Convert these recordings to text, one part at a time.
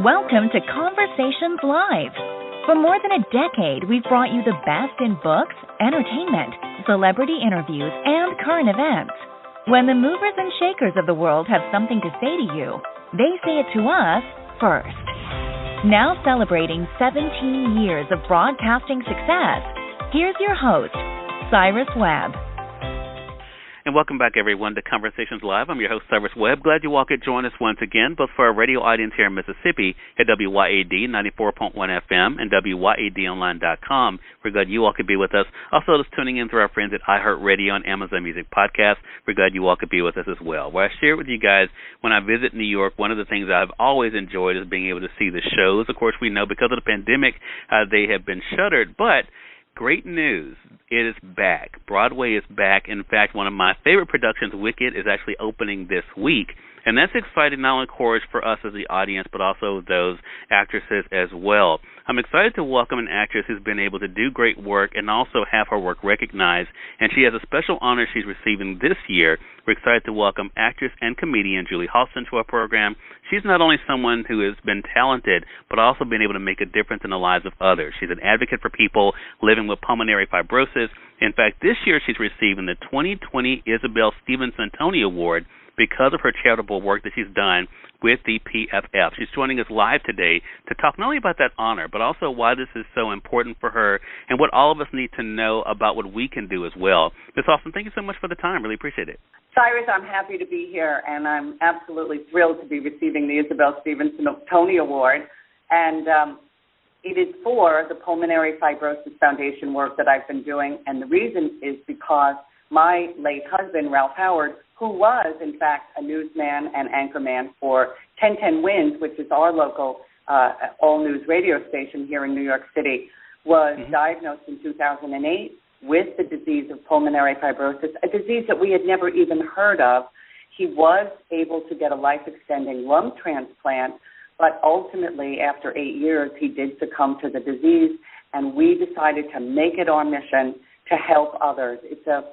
Welcome to Conversations Live. For more than a decade, we've brought you the best in books, entertainment, celebrity interviews, and current events. When the movers and shakers of the world have something to say to you, they say it to us first. Now celebrating 17 years of broadcasting success, here's your host, Cyrus Webb. And welcome back, everyone, to Conversations Live. I'm your host, Cyrus Webb. Glad you all could join us once again, both for our radio audience here in Mississippi at WYAD 94.1 FM and WYADonline.com. We're glad you all could be with us. Also, just tuning in through our friends at iHeartRadio and Amazon Music Podcast. We're glad you all could be with us as well. Well, I share with you guys, when I visit New York, one of the things I've always enjoyed is being able to see the shows. Of course, we know because of the pandemic, they have been shuttered, but great news. It is back. Broadway is back. In fact, one of my favorite productions, Wicked, is actually opening this week. And that's exciting not only, of course, for us as the audience, but also those actresses as well. I'm excited to welcome an actress who's been able to do great work and also have her work recognized. And she has a special honor she's receiving this year. We're excited to welcome actress and comedian Julie Halston to our program. She's not only someone who has been talented, but also been able to make a difference in the lives of others. She's an advocate for people living with pulmonary fibrosis. In fact, this year she's receiving the 2020 Isabelle Stevenson Tony Award because of her charitable work that she's done with the PFF. She's joining us live today to talk not only about that honor, but also why this is so important for her and what all of us need to know about what we can do as well. Ms. Halston, thank you so much for the time. Really appreciate it. Cyrus, I'm happy to be here, and I'm absolutely thrilled to be receiving the Isabelle Stevenson Tony Award. And it is for the Pulmonary Fibrosis Foundation work that I've been doing, and the reason is because my late husband, Ralph Howard, who was, in fact, a newsman and anchorman for 1010 Winds, which is our local all-news radio station here in New York City, was diagnosed in 2008 with the disease of pulmonary fibrosis, a disease that we had never even heard of. He was able to get a life-extending lung transplant, but ultimately, after 8 years, he did succumb to the disease, and we decided to make it our mission to help others. It's a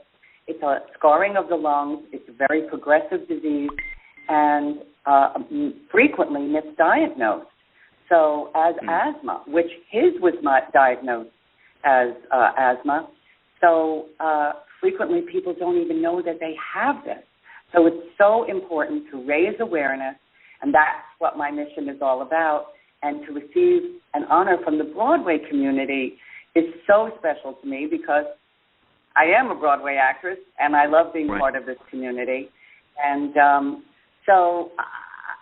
scarring of the lungs. It's a very progressive disease and frequently misdiagnosed. So as asthma, which his was not diagnosed as asthma, so frequently people don't even know that they have this. So it's so important to raise awareness, and that's what my mission is all about. And to receive an honor from the Broadway community is so special to me because I am a Broadway actress, and I love being part of this community. And so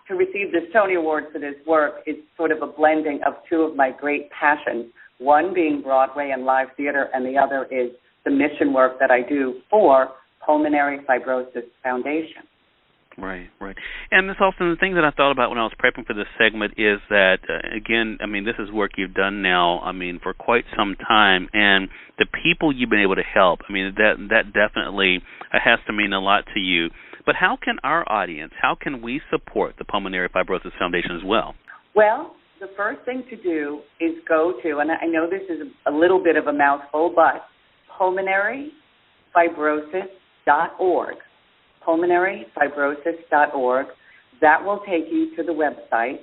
to receive this Tony Award for this work is sort of a blending of two of my great passions, one being Broadway and live theater, and the other is the mission work that I do for Pulmonary Fibrosis Foundation. Right. And Ms. Halston, the thing that I thought about when I was prepping for this segment is that, again, I mean, this is work you've done now, I mean, for quite some time, and the people you've been able to help, I mean, that definitely has to mean a lot to you. But how can our audience, how can we support the Pulmonary Fibrosis Foundation as well? Well, the first thing to do is go to, and I know this is a little bit of a mouthful, but pulmonaryfibrosis.org. pulmonaryfibrosis.org. That will take you to the website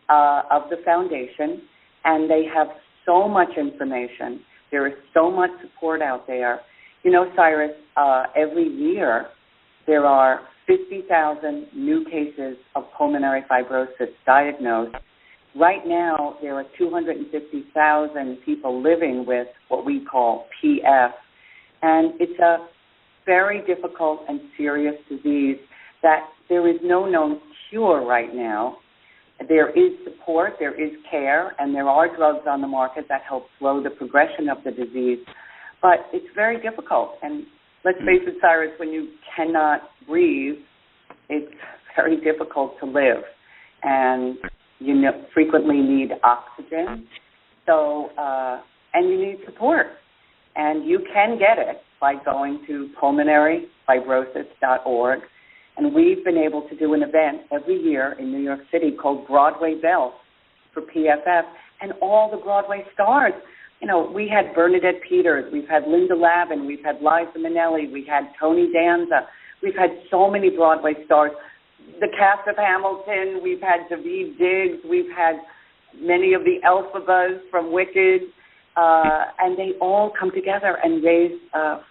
of the foundation, and they have so much information. There is so much support out there. You know, Cyrus, every year there are 50,000 new cases of pulmonary fibrosis diagnosed. Right now, there are 250,000 people living with what we call PF, and it's a very difficult and serious disease that there is no known cure right now. There is support, there is care, and there are drugs on the market that help slow the progression of the disease. But it's very difficult. And let's face it, Cyrus, when you cannot breathe, it's very difficult to live. And you frequently need oxygen. So, and you need support. And you can get it by going to pulmonaryfibrosis.org. And we've been able to do an event every year in New York City called Broadway Bells for PFF. And all the Broadway stars, you know, we had Bernadette Peters, we've had Linda Lavin, we've had Liza Minnelli, we had Tony Danza. We've had so many Broadway stars. the cast of Hamilton. We've had Daveed Diggs. We've had many of the Elphabas from Wicked, and they all come together and raise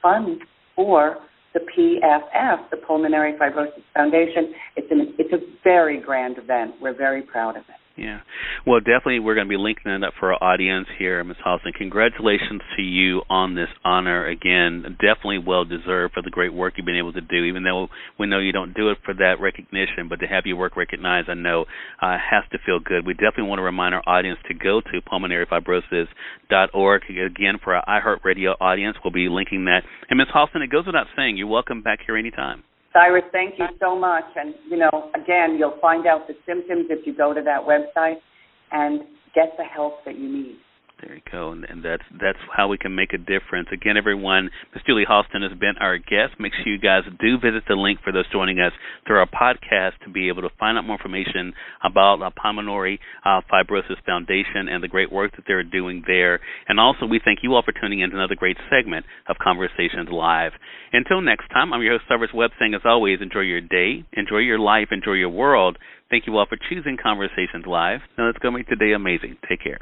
funds for the PFF, the Pulmonary Fibrosis Foundation. It's a very grand event. We're very proud of it. Yeah. Well, definitely we're going to be linking it up for our audience here, Ms. Halston. Congratulations to you on this honor. Again, definitely well-deserved for the great work you've been able to do, even though we know you don't do it for that recognition, but to have your work recognized, I know, has to feel good. We definitely want to remind our audience to go to pulmonaryfibrosis.org. Again, for our iHeartRadio audience, we'll be linking that. And Ms. Halston, it goes without saying, you're welcome back here anytime. Cyrus, thank you so much. And, again, you'll find out the symptoms if you go to that website and get the help that you need. There you go, and that's how we can make a difference. Again, everyone, Ms. Julie Halston has been our guest. Make sure you guys do visit the link for those joining us through our podcast to be able to find out more information about the Pulmonary Fibrosis Foundation and the great work that they're doing there. And also, we thank you all for tuning in to another great segment of Conversations Live. Until next time, I'm your host, Cyrus Webb, saying, as always, enjoy your day, enjoy your life, enjoy your world. Thank you all for choosing Conversations Live. Now let's go make today amazing. Take care.